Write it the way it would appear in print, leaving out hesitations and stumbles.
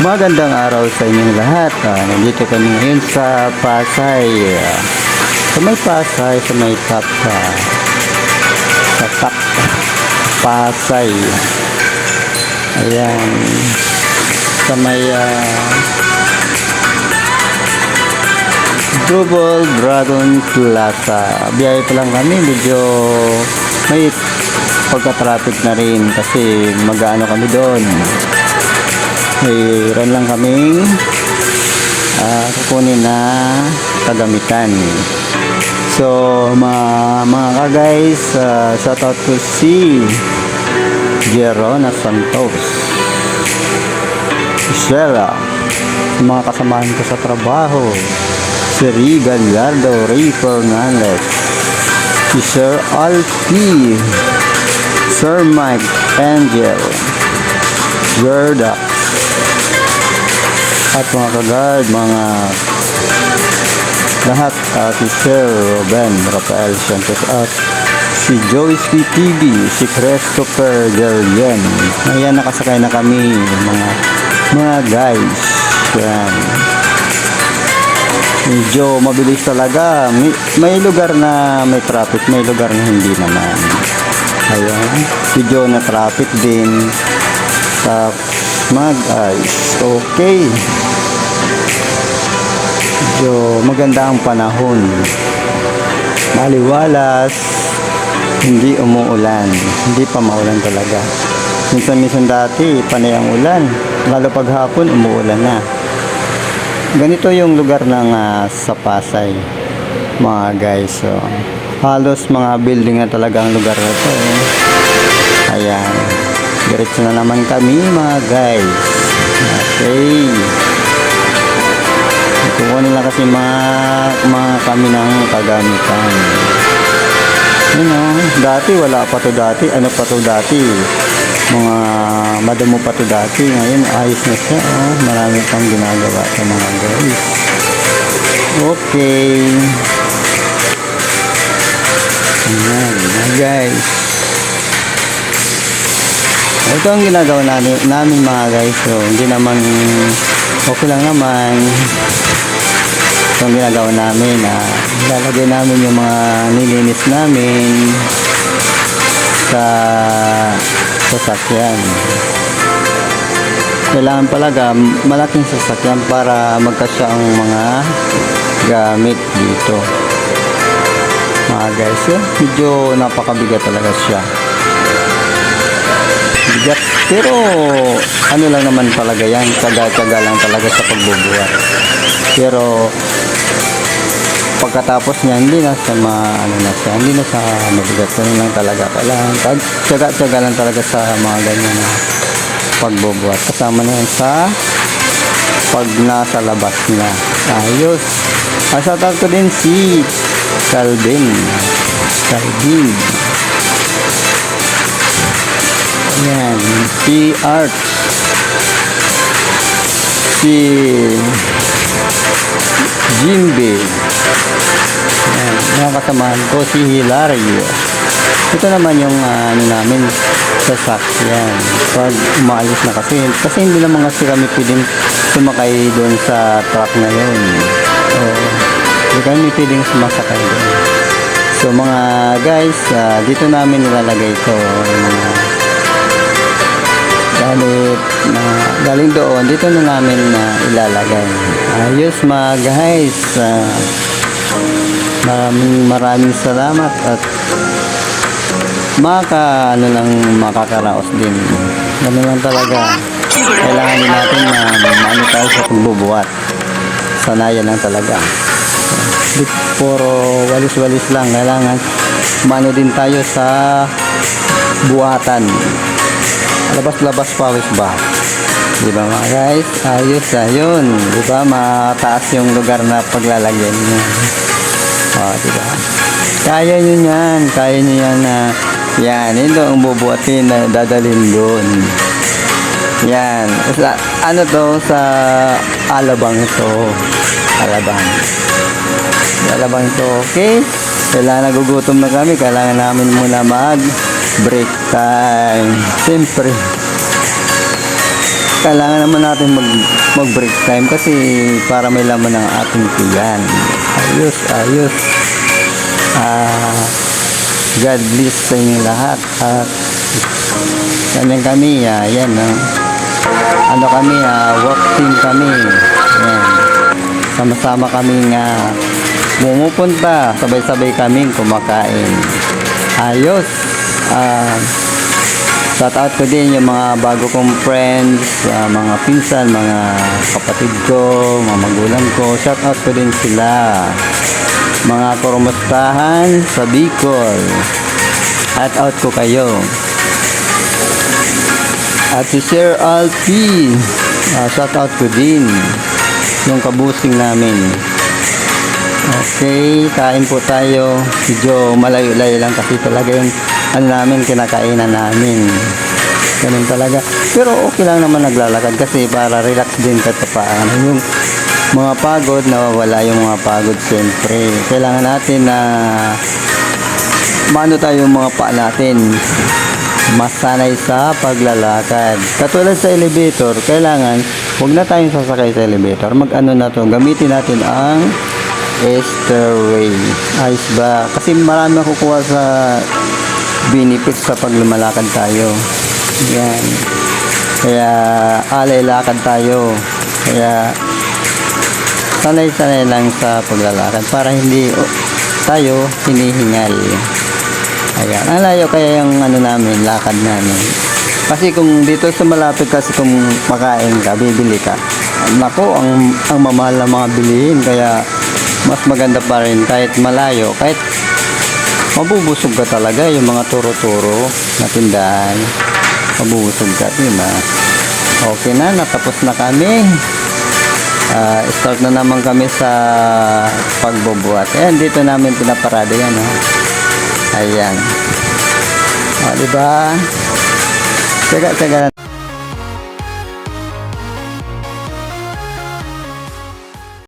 Magandang araw sa inyong lahat. Nandito kami ngayon sa Pasay. Sa may Pasay, sa may Tapka. Sa Tapka. Pasay. Ayan. Sa may Double Dragon Plaza. Biyahe pa lang kami. Medyo may pagka-traffic na rin kasi mag-ano kami doon. Mayroon lang kaming kukunin na kagamitan. So mga ka-guys, shout out to si Jerona Santos, Sheila, sa mga kasamahan ko sa trabaho, si Ri Gallardo, Ray Fernandez, si Sir Alfie, Sir Mike Angel, Gerda, at mga kagard, mga lahat, si Sir Ruben Rafael Santos, at si Joyce TV, si Christopher Gerlien. Ayan, nakasakay na kami mga guys. Yan. Medyo mabilis talaga. May lugar na may traffic, may lugar na hindi naman. Ayan, medyo na traffic din sa mga guys. Okay, medyo maganda ang panahon, maliwalas, hindi umuulan, hindi pa maulan talaga. Minsan dati panay ang ulan, lalo pag hapon umuulan na. Ganito yung lugar ng sa Pasay, mga guys. So, halos mga building na talaga ang lugar na ito. Ayan, diretso na naman kami mga guys. Okay, kukunin lang kasi mga kami ng kagamitan. Dati wala pa to dati. Ano pa to dati? Mga madamo pa to dati. Ngayon ayos na siya. Marami pang ginagawa sa mga guys. Okay, ayan mga guys. Ito ang ginagawa namin mga guys. So, hindi naman okay lang naman. Ito ang ginagawa namin. Lalagay namin yung mga nilinis namin sa sasakyan. Kailangan palaga malaking sasakyan para magkasya ang mga gamit dito. Mga guys, medyo napakabigat talaga siya. Bigat, pero ano lang naman talaga yan, tsaga-tsaga lang talaga sa pagbubuhat. Pero pagkatapos niya, hindi na sa hindi na sa mabigat. Ano lang talaga, kailangan tsaga-tsaga lang talaga sa mga ganyan na pagbubuhat. Kasama na yan sa pag nasa labas na. Ayos. Shoutout ko din si Calvin. Ayan, si Art, si Jimbe. Ayan, mga kasamahan ko, si Hilario. Ito naman yung namin sasakyan pag umaalis na kasi hindi naman kasi kami pwedeng sumakay doon sa truck na yun. Hindi kami pwedeng sumasakay doon. So mga guys, dito namin nilalagay ito mga gamit na galing doon, dito na namin ilalagay. Ayos mga guys, maraming salamat at makakaraos din. Ganun lang talaga, kailangan din natin na maano tayo sa pagbubuhat. Sanayan lang talaga, di puro walis-walis lang. Kailangan maano din tayo sa buhatan, labas-labas pawis ba, diba mga guys? Ayos, ayun, diba mataas yung lugar na paglalagyan nyo. Diba, kaya nyo yan na yan, ito ang bubuhatin na dadalhin doon. Yan, ano to, sa Alabang ito, Alabang ito. Okay, kailangan nagugutom na kami, kailangan namin muna mag break time. Siyempre kailangan naman natin mag-break time kasi para may laman ng ating tiyan. Ayos, ayos. God bless sa inyo lahat. At ganyan kami, yan. Ano kami, work team kami. Yan. Sama-sama kami pumupunta. Sabay-sabay kaming kumakain. Ayos. Shout out ko din yung mga bago kong friends, mga pinsan, mga kapatid ko, mga magulang ko. Shout out ko din sila. Mga kurumustahan sa Bicol. Shout out ko kayo. At si Sir Alfie, shout out ko din. Yung kabusing namin. Okay, kain po tayo. Medyo malayo-layo lang kasi talaga yung namin, kinakainan namin. Ganun talaga. Pero okay lang naman naglalakad kasi para relax din kahit paano. Yung mga pagod, nawawala yung mga pagod siyempre. Kailangan natin na maano tayo yung mga paa natin. Masanay sa paglalakad. Katulad sa elevator, kailangan huwag na tayong sasakay sa elevator. Mag-ano na to, gamitin natin ang stairway. Ayos ba? Kasi marami nakukuha sa benefits sa paglumalakad tayo. Yan. Kaya alay lakad tayo. Kaya sanay-sanay lang sa paglalakad para hindi tayo hinihingal. Ayan. Ang layo kaya yung namin, lakad namin. Kasi kung dito sa malapit kasi kung makain ka, bibili ka. Nako, ang mamahal na mga bilihin. Kaya mas maganda pa rin kahit malayo, kahit mabubusog ka talaga yung mga turo-turo na tindahan. Mabubusog ka, diba? Okay na, natapos na kami. Start na naman kami sa pagbubuhat. Ayan, dito namin pinaparada yan. Ayan. Diba? Teka.